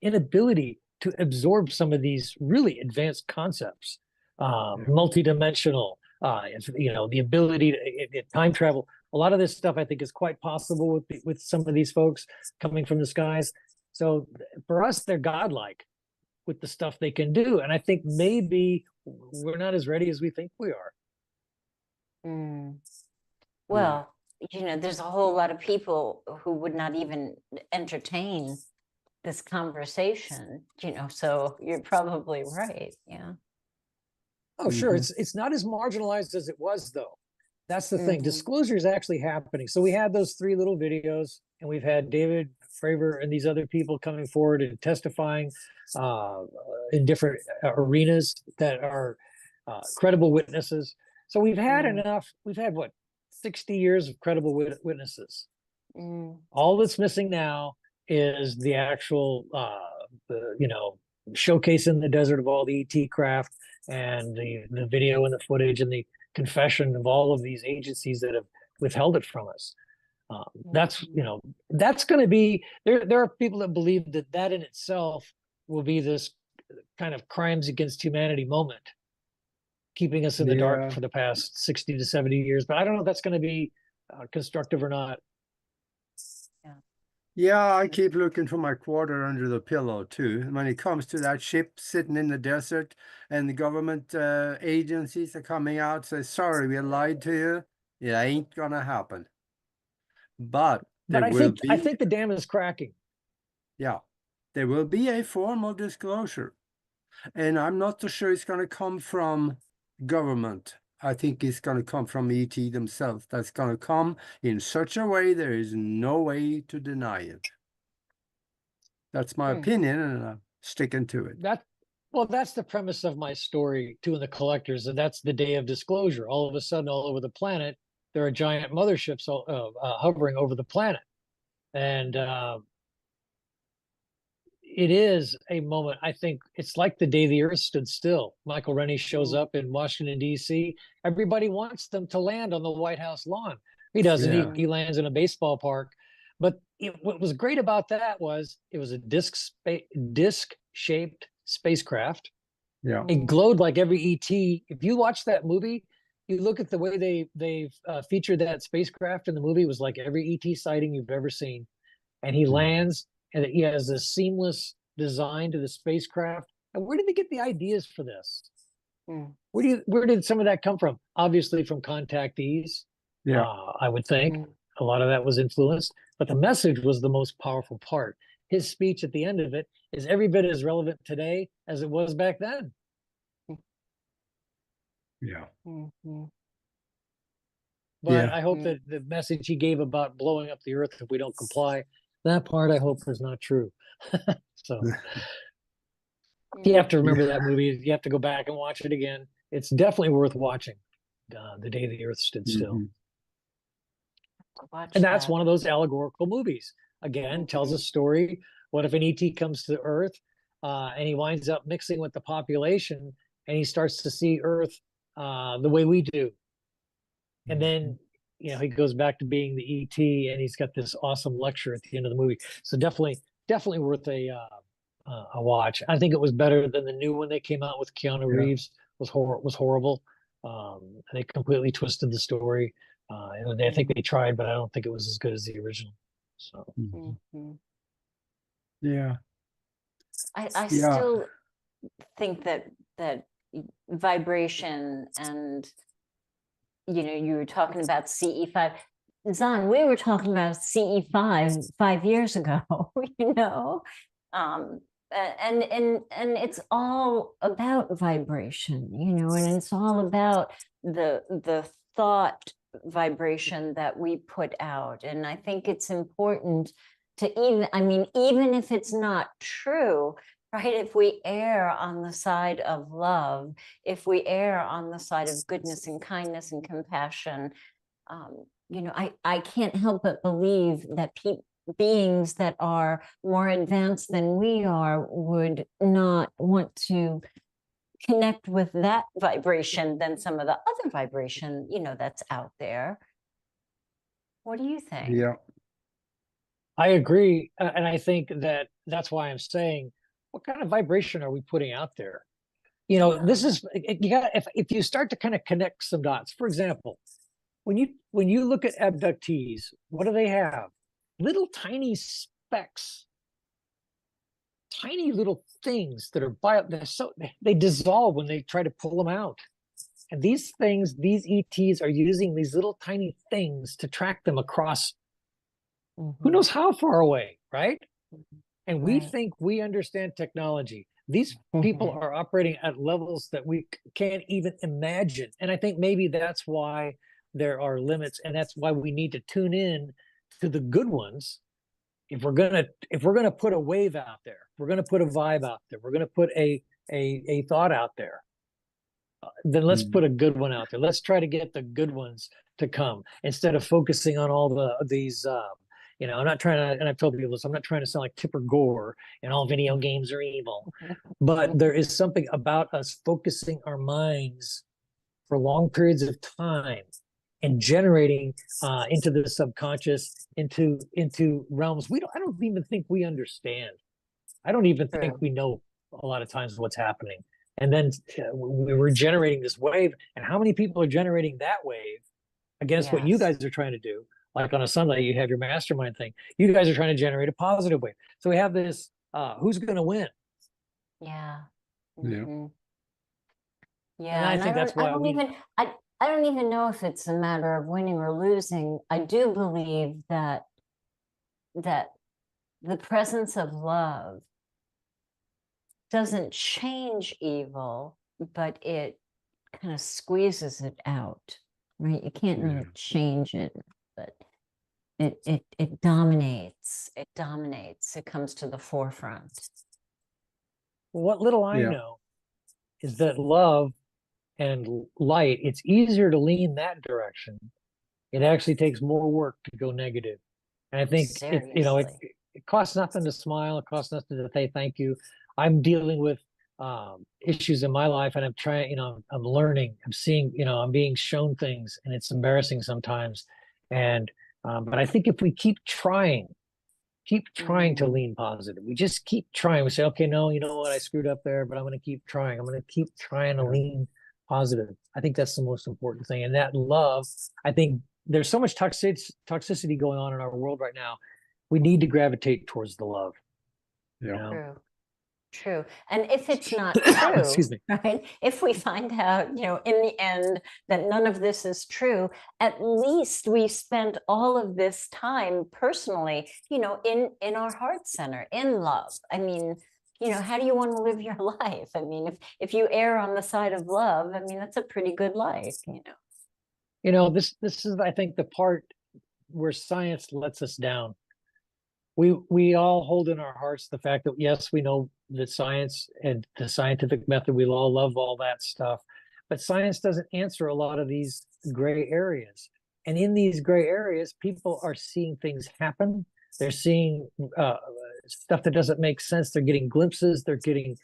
S3: inability to absorb some of these really advanced concepts, multidimensional, the ability to time travel. A lot of this stuff I think is quite possible with some of these folks coming from the skies. So for us, they're godlike with the stuff they can do, and I think maybe we're not as ready as we think we are.
S1: Well, there's a whole lot of people who would not even entertain this conversation, so you're probably right. Yeah.
S3: Oh, sure. It's not as marginalized as it was, though. That's the thing. Disclosure is actually happening. So we had those 3 little videos, and we've had David Fravor and these other people coming forward and testifying in different arenas that are credible witnesses. So we've had enough. We've had 60 years of credible witnesses. All that's missing now is the actual, showcase in the desert of all the ET craft, and the video and the footage and the confession of all of these agencies that have withheld it from us. That's going to be there. There are people that believe that in itself will be this kind of crimes against humanity moment, keeping us in the dark for the past 60 to 70 years. But I don't know if that's going to be constructive or not.
S2: Yeah, I keep looking for my quarter under the pillow too. And when it comes to that ship sitting in the desert and the government agencies are coming out, say, sorry, we lied to you. It ain't gonna happen. But
S3: I think the dam is cracking.
S2: Yeah, there will be a formal disclosure. And I'm not so sure it's going to come from government. I think it's going to come from ET themselves. That's going to come in such a way there is no way to deny it. That's my opinion, and I'm sticking to it.
S3: That's the premise of my story, Two in the Collectors, and that's the day of disclosure. All of a sudden, all over the planet, there are giant motherships hovering over the planet. And it is a moment, I think it's like the day the earth stood still. Michael Rennie shows up in Washington, D.C. Everybody wants them to land on the White House lawn. He doesn't.
S2: Yeah.
S3: He lands in a baseball park. But what was great about that was it was a disc-shaped spacecraft.
S2: Yeah.
S3: It glowed like every ET. If you watch that movie, you look at the way they featured that spacecraft in the movie, it was like every ET sighting you've ever seen. And he lands, and he has a seamless design to the spacecraft. And where did they get the ideas for this? Where did some of that come from? Obviously from contactees.
S2: Yeah.
S3: I would think a lot of that was influenced, but the message was the most powerful part. His speech at the end of it is every bit as relevant today as it was back then.
S2: Yeah.
S3: But I hope that the message he gave about blowing up the earth if we don't comply, that part I hope is not true. So you have to remember that movie. You have to go back and watch it again. It's definitely worth watching. The Day the Earth Stood Still. And that's one of those allegorical movies. Again, tells a story. What if an ET comes to Earth and he winds up mixing with the population and he starts to see Earth the way we do? And then, he goes back to being the ET, and he's got this awesome lecture at the end of the movie. So definitely worth a watch. I think it was better than the new one that came out with Keanu Reeves. Was horrible. They completely twisted the story. And I think they tried, but I don't think it was as good as the original. So
S2: yeah.
S1: I
S2: Yeah.
S1: still think that vibration and, you were talking about CE5. Zan, we were talking about CE5 5 years ago, um, and it's all about vibration, and it's all about the thought vibration that we put out. And I think it's important to even if it's not true, right? If we err on the side of love, if we err on the side of goodness and kindness and compassion, I can't help but believe that beings that are more advanced than we are would not want to connect with that vibration than some of the other vibration, that's out there. What do you think?
S2: Yeah.
S3: I agree. And I think that's why I'm saying, what kind of vibration are we putting out there? This is, you got, if you start to kind of connect some dots, for example, when you look at abductees, what do they have? Little tiny specks, tiny little things that are they dissolve when they try to pull them out. And these things, these ETs are using these little tiny things to track them across who knows how far away, right? And we think we understand technology. These people are operating at levels that we can't even imagine. And I think maybe that's why there are limits, and that's why we need to tune in to the good ones. If we're gonna put a wave out there, we're gonna put a vibe out there, we're gonna put a thought out there, then let's put a good one out there. Let's try to get the good ones to come instead of focusing on all these. I'm not trying to, and I've told people this, I'm not trying to sound like Tipper Gore and all video games are evil, but there is something about us focusing our minds for long periods of time and generating into the subconscious, into realms I don't even think we understand. I don't even think we know a lot of times what's happening. And then we were generating this wave, and how many people are generating that wave against what you guys are trying to do? Like on a Sunday, you have your mastermind thing. You guys are trying to generate a positive wave. So we have this, who's going to win?
S1: Yeah.
S2: Yeah.
S1: Yeah.
S3: And I think that's why
S1: I don't even know if it's a matter of winning or losing. I do believe that the presence of love doesn't change evil, but it kind of squeezes it out, right? You can't really change it, but it dominates. It dominates. It comes to the forefront.
S3: What little I know is that love and light, it's easier to lean that direction. It actually takes more work to go negative. And I think it costs nothing to smile. It costs nothing to say thank you. I'm dealing with issues in my life, and I'm trying, I'm learning, I'm seeing, I'm being shown things, and it's embarrassing sometimes. And but I think if we keep trying to lean positive, we just keep trying. We say, okay, no, you know what, I screwed up there, but I'm going to keep trying. I'm going to keep trying to lean positive. I think that's the most important thing. And that love, I think there's so much toxicity going on in our world right now. We need to gravitate towards the love.
S1: True. And if it's not true,
S3: excuse me,
S1: right? If we find out, in the end that none of this is true, at least we spent all of this time personally, in our heart center, in love. I mean, how do you want to live your life? I mean, if you err on the side of love, I mean, that's a pretty good life,
S3: This is, I think, the part where science lets us down. We all hold in our hearts the fact that, yes, we know that science and the scientific method, we all love all that stuff, but science doesn't answer a lot of these gray areas. And in these gray areas, people are seeing things happen. They're seeing stuff that doesn't make sense. They're getting glimpses. They're getting,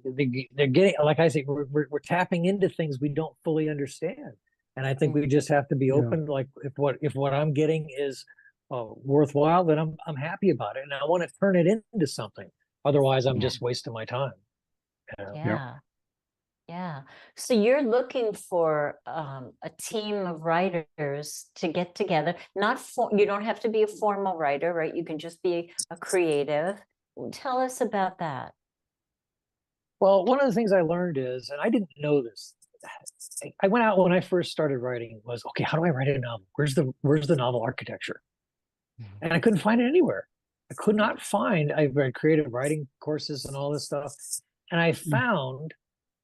S3: they're getting, like I say, we're tapping into things we don't fully understand. And I think we just have to be open. Like if what I'm getting is worthwhile, then I'm happy about it, and I want to turn it into something. Otherwise, I'm just wasting my time.
S1: Yeah. So you're looking for a team of writers to get together. You don't have to be a formal writer, right? You can just be a creative Tell us about that.
S3: Well, one of the things I learned is, and I didn't know this, I went out when I first started writing was, okay, how do I write a novel? Where's the novel architecture? And I couldn't find it anywhere. I could not find, I've read creative writing courses and all this stuff. And I found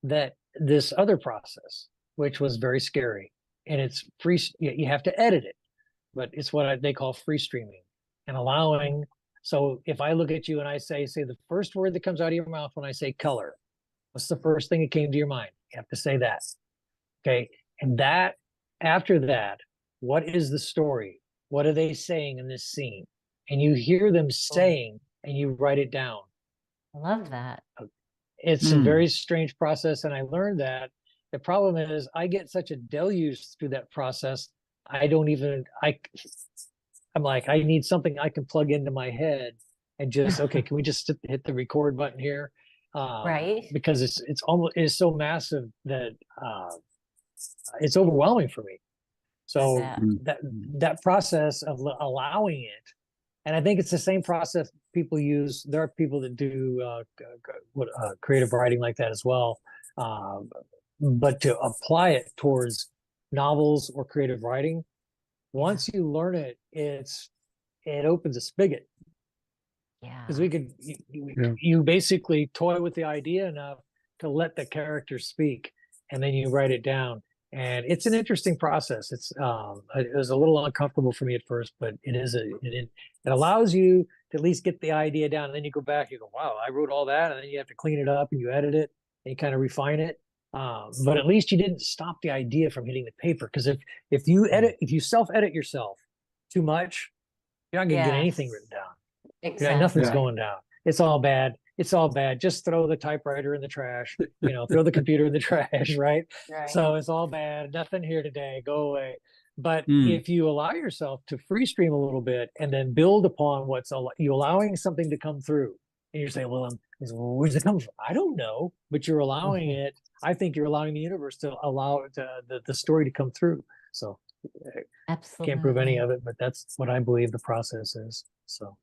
S3: that this other process, which was very scary, and it's free, you have to edit it, but it's what they call free streaming and allowing. So if I look at you and I say the first word that comes out of your mouth when I say color, what's the first thing that came to your mind? You have to say that. Okay. And that, after that, what is the story? What are they saying in this scene? And you hear them saying, and you write it down.
S1: I love that.
S3: It's a very strange process. And I learned that the problem is I get such a deluge through that process. I'm like, I need something I can plug into my head and just, okay, can we just hit the record button here?
S1: Right.
S3: Because it's so massive that it's overwhelming for me. So that process of allowing it, and I think it's the same process people use. There are people that do creative writing like that as well. But to apply it towards novels or creative writing, once you learn it, it opens a spigot.
S1: Yeah.
S3: Because you basically toy with the idea enough to let the character speak, and then you write it down. And it's an interesting process. It was a little uncomfortable for me at first, but it allows you to at least get the idea down. And then you go back, you go, wow, I wrote all that. And then you have to clean it up and you edit it and you kind of refine it. But at least you didn't stop the idea from hitting the paper. Because if you self-edit yourself too much, you're not going to get anything written down.
S1: Exactly.
S3: Nothing's going down. It's all bad. It's all bad. Just throw the typewriter in the trash, throw the computer in the trash, right? So it's all bad. Nothing here today. Go away. But if you allow yourself to free stream a little bit and then build upon you allowing something to come through, and you're saying, well, where's it come from? I don't know, but you're allowing it. I think you're allowing the universe to allow the story to come through. So
S1: absolutely
S3: can't prove any of it, but that's what I believe the process is. So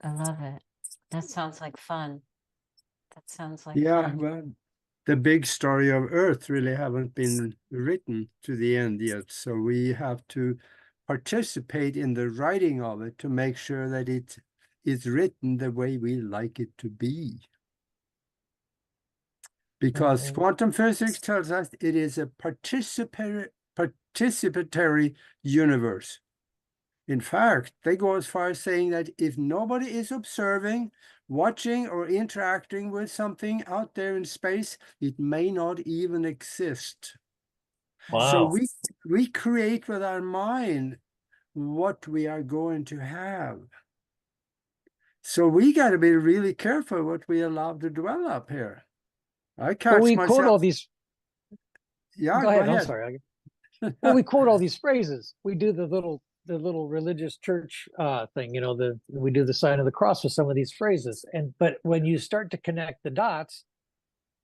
S1: I love it. That sounds like fun. That sounds like
S2: fun.
S1: fun.
S2: Well, the big story of Earth really haven't been written to the end yet. So we have to participate in the writing of it to make sure that it is written the way we like it to be. Because quantum physics tells us it is a participatory universe. In fact, they go as far as saying that if nobody is observing, watching, or interacting with something out there in space, it may not even exist.
S3: wow.
S2: So we create with our mind what we are going to have. So we got to be really careful what we allow to develop here. I catch myself.
S3: Quote all these.
S2: Yeah,
S3: go ahead. I'm sorry. Well, we quote all these phrases. We do the little religious church thing. We do the sign of the cross with some of these phrases. But when you start to connect the dots,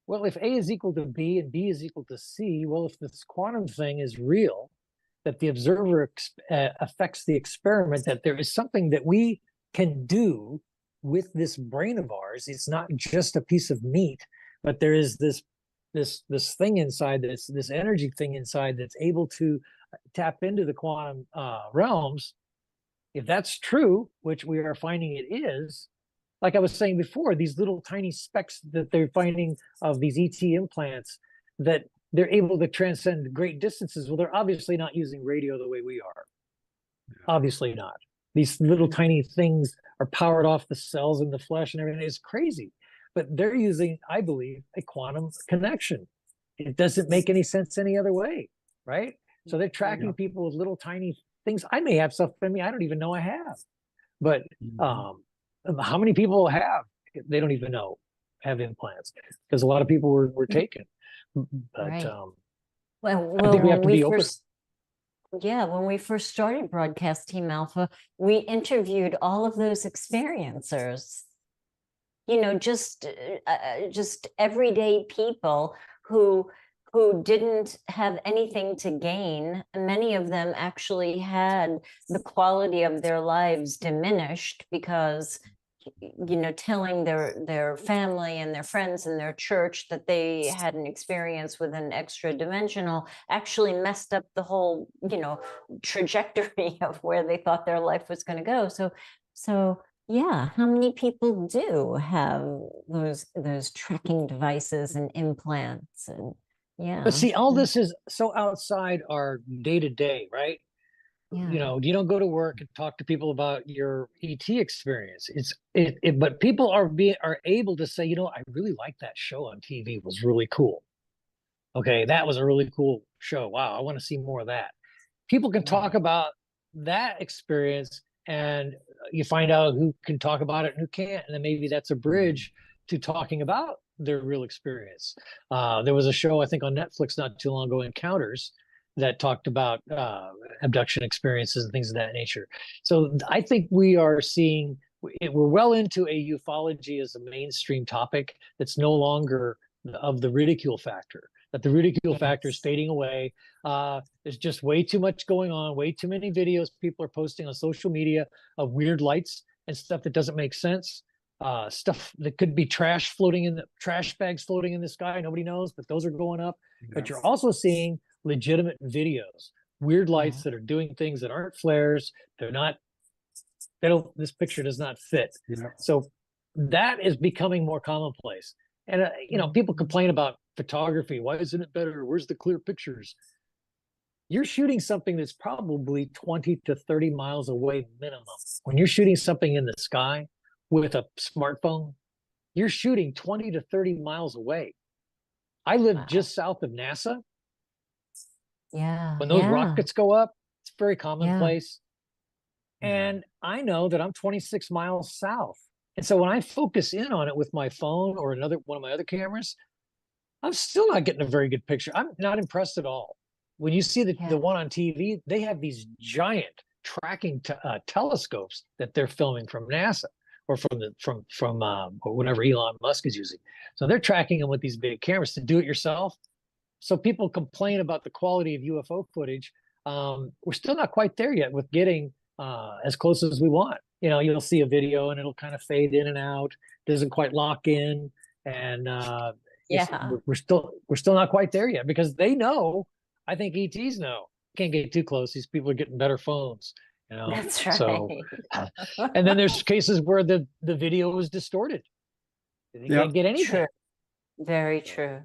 S3: well, if A is equal to B and B is equal to C, well, if this quantum thing is real, that the observer affects the experiment, that there is something that we can do with this brain of ours. It's not just a piece of meat, but there is this thing inside, this energy thing inside that's able to tap into the quantum realms. If that's true, which we are finding it is, like I was saying before, these little tiny specks that they're finding of these ET implants, that they're able to transcend great distances. Well, they're obviously not using radio the way we are. Obviously not. These little tiny things are powered off the cells in the flesh and everything. It's crazy. But they're using, I believe, a quantum connection. It doesn't make any sense any other way, right? So they're tracking people with little tiny things. I may have stuff in me I don't even know I have. But how many people they don't even know, have implants? Because a lot of people were taken. But I think we have to be open.
S1: When we first started Broadcast Team Alpha, we interviewed all of those experiencers. Just everyday people who didn't have anything to gain. Many of them actually had the quality of their lives diminished because, you know, telling their family and their friends and their church that they had an experience with an extra dimensional actually messed up the whole, you know, trajectory of where they thought their life was going to go. So yeah, how many people do have those tracking devices and implants? And yeah,
S3: But see, all this is so outside our day to day, right? You
S1: yeah,
S3: know, you don't go to work and talk to people about your ET experience. But people are able to say, you know, I really like that show on TV. It was really cool. Okay, that was a really cool show. Wow, I want to see more of that. People can talk about that experience, and you find out who can talk about it and who can't, and then maybe that's a bridge to talking about their real experience. There was a show I think on Netflix not too long ago, Encounters, that talked about abduction experiences and things of that nature. So I think we are seeing we're well into a ufology as a mainstream topic that's no longer of the ridicule factor. That the ridicule factor is fading away. There's just way too much going on, way too many videos people are posting on social media of weird lights and stuff that doesn't make sense. Stuff that could be trash bags floating in the sky. Nobody knows, but those are going up. Yes. But you're also seeing legitimate videos, weird lights that are doing things that aren't flares. This picture does not fit. Yeah. So that is becoming more commonplace. And, you know, people complain about photography. Why isn't it better? Where's the clear pictures? You're shooting something that's probably 20 to 30 miles away minimum. When you're shooting something in the sky with a smartphone, you're shooting 20 to 30 miles away. I live just south of NASA.
S1: Yeah.
S3: When those rockets go up, it's very commonplace. Yeah. And I know that I'm 26 miles south. And so when I focus in on it with my phone or one of my other cameras, I'm still not getting a very good picture. I'm not impressed at all. When you see the one on TV, they have these giant tracking telescopes that they're filming from NASA or from whatever Elon Musk is using. So they're tracking them with these big cameras to do it yourself. So people complain about the quality of UFO footage. We're still not quite there yet with getting as close as we want. You know, you'll see a video and it'll kind of fade in and out, doesn't quite lock in, and we're still not quite there yet because they know. I think ETs know. Can't get too close. These people are getting better phones. You know,
S1: that's right.
S3: So, and then there's cases where the video is distorted. They can't get anything.
S1: True. Very true.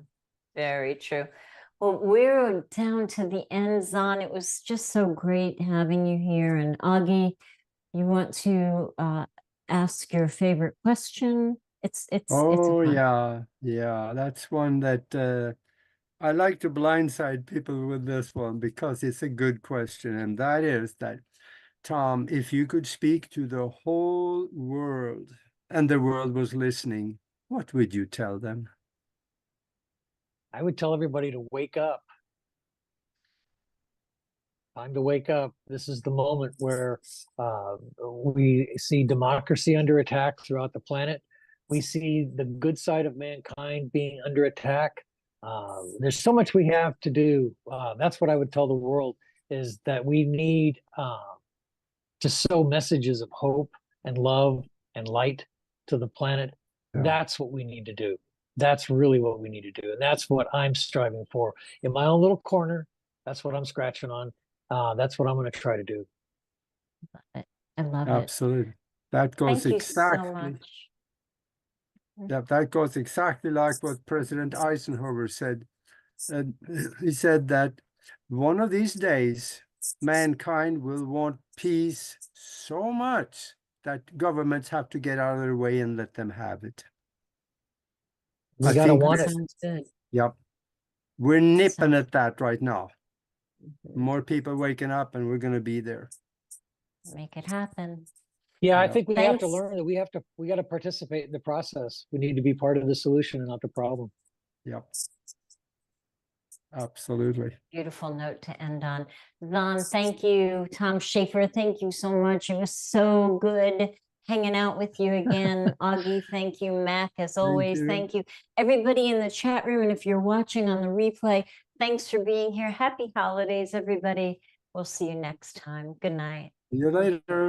S1: Very true. Well, we're down to the end, Zahn. It was just so great having you here. And Augie, you want to ask your favorite question?
S2: Yeah. That's one that I like to blindside people with this one because it's a good question. And that is that, Tom, if you could speak to the whole world and the world was listening, what would you tell them?
S3: I would tell everybody to wake up. Time to wake up. This is the moment where we see democracy under attack throughout the planet. We see the good side of mankind being under attack. There's so much we have to do. That's what I would tell the world, is that we need to sow messages of hope and love and light to the planet. Yeah. That's what we need to do. That's really what we need to do. And that's what I'm striving for in my own little corner. That's what I'm scratching on. That's what I'm going to try to do.
S1: I love it.
S2: Absolutely. That goes
S1: Thank
S2: exactly.
S1: You so much.
S2: Yeah, that goes exactly like what President Eisenhower said. He said that one of these days, mankind will want peace so much that governments have to get out of their way and let them have it.
S3: We gotta want it.
S1: Sounds good.
S2: Yep. We're nipping at that right now. More people waking up and we're going to be there.
S1: Make it happen.
S3: Yeah, I think we have to learn that we got to participate in the process. We need to be part of the solution and not the problem.
S2: Yep. Absolutely.
S1: Beautiful note to end on. Zahn, thank you. Tom Schaefer, thank you so much. It was so good hanging out with you again. Augie, thank you. Mac, as always, thank you. Everybody in the chat room, and if you're watching on the replay, thanks for being here. Happy holidays, everybody. We'll see you next time. Good night.
S2: See you later.